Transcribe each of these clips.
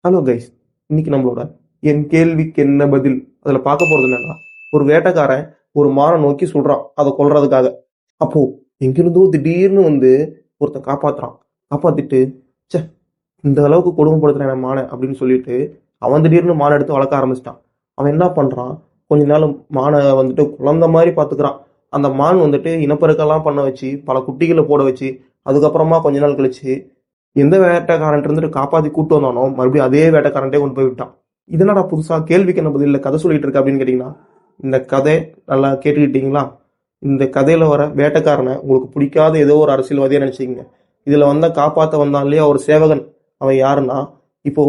Hello guys. இன்னைக்கு நம்மளோட என் கேள்விக்கு என்ன பதில் அதுல பார்க்க போறது என்னன்னா, ஒரு வேட்டைக்காரன் ஒரு மானை நோக்கி சுடுறான் அதை கொல்றதுக்காக. அப்போ எங்கிருந்தோ திடீர்னு வந்து ஒருத்தன் காப்பாத்துறான். காப்பாத்திட்டு ச்சே, இந்த அளவுக்கு கொடுமைப்படுத்துறான் என் மானை அப்படின்னு சொல்லிட்டு அவன் திடீர்னு மானை எடுத்து வளர்க்க ஆரம்பிச்சிட்டான். அவன் என்ன பண்றான், கொஞ்ச நாள் மானை வந்துட்டு குழந்தை மாதிரி பாத்துக்கிறான். அந்த மான் வந்துட்டு இனப்பெருக்கெல்லாம் பண்ண வச்சு பல குட்டிகளை போட வச்சு அதுக்கப்புறமா கொஞ்ச நாள் கழிச்சு எந்த வேட்டைக்காரன் இருந்துட்டு காப்பாத்தி கூட்டு வந்தானோ மறுபடியும் அதே வேட்டைக்காரன்ட்டே கொண்டு போய் விட்டான். இதனடா புதுசா கேள்விக்கு என்ன பதில் இல்ல கதை சொல்லிட்டு இருக்க அப்படின்னு கேட்டீங்கன்னா, இந்த கதை நல்லா கேட்டுக்கிட்டீங்களா? இந்த கதையில வர வேட்டைக்காரனை உங்களுக்கு பிடிக்காத ஏதோ ஒரு அரசியல்வாதியா நினைச்சுக்கங்க. இதுல வந்த காப்பாத்த வந்தான் இல்லையா ஒரு சேவகன், அவன் யாருன்னா, இப்போ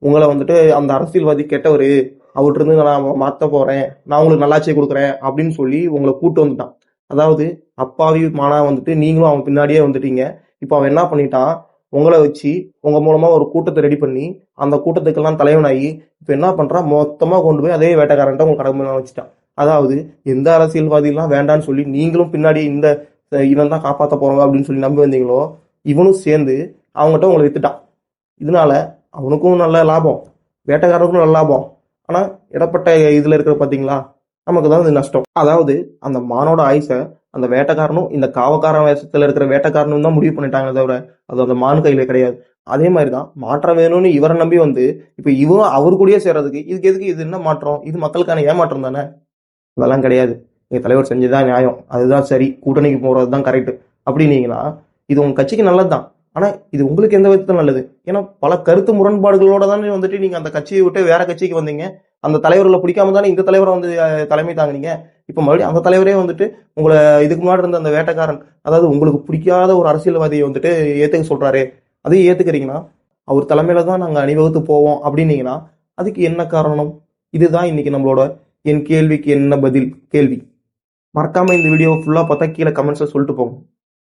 உங்களை வந்துட்டு அந்த அரசியல்வாதி கெட்டவரு, அவர்கிட்ட இருந்து நான் மாத்த போறேன், நான் உங்களுக்கு நல்லாட்சியை கொடுக்குறேன் அப்படின்னு சொல்லி உங்களை கூட்டு வந்துட்டான். அதாவது அப்பாவி மானா வந்துட்டு நீங்களும் அவன் பின்னாடியே வந்துட்டீங்க. இப்போ அவன் என்ன பண்ணிட்டான், உங்களை வச்சு உங்க மூலமா ஒரு கூட்டத்தை ரெடி பண்ணி அந்த கூட்டத்துக்கெல்லாம் தலைவனாகி இப்ப என்ன பண்றான், மொத்தமா கொண்டு போய் அதே வேட்டைக்காரன்ட்ட உங்க கடமை வச்சுட்டான். அதாவது எந்த அரசியல்வாதி எல்லாம் வேண்டான்னு சொல்லி நீங்களும் பின்னாடி இந்த இவன் தான் காப்பாற்ற போறவங்க அப்படின்னு சொல்லி நம்பி வந்தீங்களோ, இவனும் சேர்ந்து அவங்ககிட்ட உங்களை வித்துட்டான். இதனால அவனுக்கும் நல்ல லாபம், வேட்டைக்காரனுக்கும் நல்ல லாபம். ஆனா இடப்பட்ட இதுல இருக்கிற பாத்தீங்களா, நமக்கு தான் இது நஷ்டம். அதாவது அந்த மானோட ஆயுசை அந்த வேட்டைக்காரனும் இந்த காவக்காரன் வேஷத்துல இருக்கிற வேட்டைக்காரனும் தான் முடிவு பண்ணிட்டாங்க தவிர அது அந்த மான் கையில கிடையாது. அதே மாதிரிதான் மாற்றம் வேணும்னு இவரை நம்பி வந்து இப்ப இவரும் அவர் கூடயே சேர்றதுக்கு இதுக்கு எதுக்கு, இது என்ன மாற்றம், இது மக்களுக்கான ஏமாற்றம் தானே. அதெல்லாம் கிடையாது, எங்க தலைவர் செஞ்சதுதான் நியாயம், அதுதான் சரி, கூட்டணிக்கு போறதுதான் கரெக்ட் அப்படின்னீங்கன்னா இது உங்க கட்சிக்கு நல்லதுதான். ஆனா இது உங்களுக்கு எந்த விதத்துல நல்லது? ஏன்னா பல கருத்து முரண்பாடுகளோட தானே வந்துட்டு நீங்க அந்த கட்சியை விட்டு வேற கட்சிக்கு வந்தீங்க. அந்த தலைவர்களை பிடிக்காம தானே இந்த தலைவரை வந்து தலைமை தாங்கினீங்க. இப்ப மறுபடியும் அந்த தலைவரே வந்துட்டு உங்களை இதுக்கு முன்னாடி இருந்த அந்த வேட்டைக்காரன், அதாவது உங்களுக்கு பிடிக்காத ஒரு அரசியல்வாதியை வந்துட்டு ஏத்துக்க சொல்றாரு, அதையும் ஏத்துக்கிறீங்கன்னா அவர் தலைமையில தான் நாங்க அணிவகுத்து போவோம் அப்படின்னீங்கன்னா அதுக்கு என்ன காரணம்? இதுதான் இன்னைக்கு நம்மளோட என் கேள்விக்கு என்ன பதில் கேள்வி. மறக்காம இந்த வீடியோ ஃபுல்லா பார்த்தா கீழே கமெண்ட்ஸ்ல சொல்லிட்டு போங்க.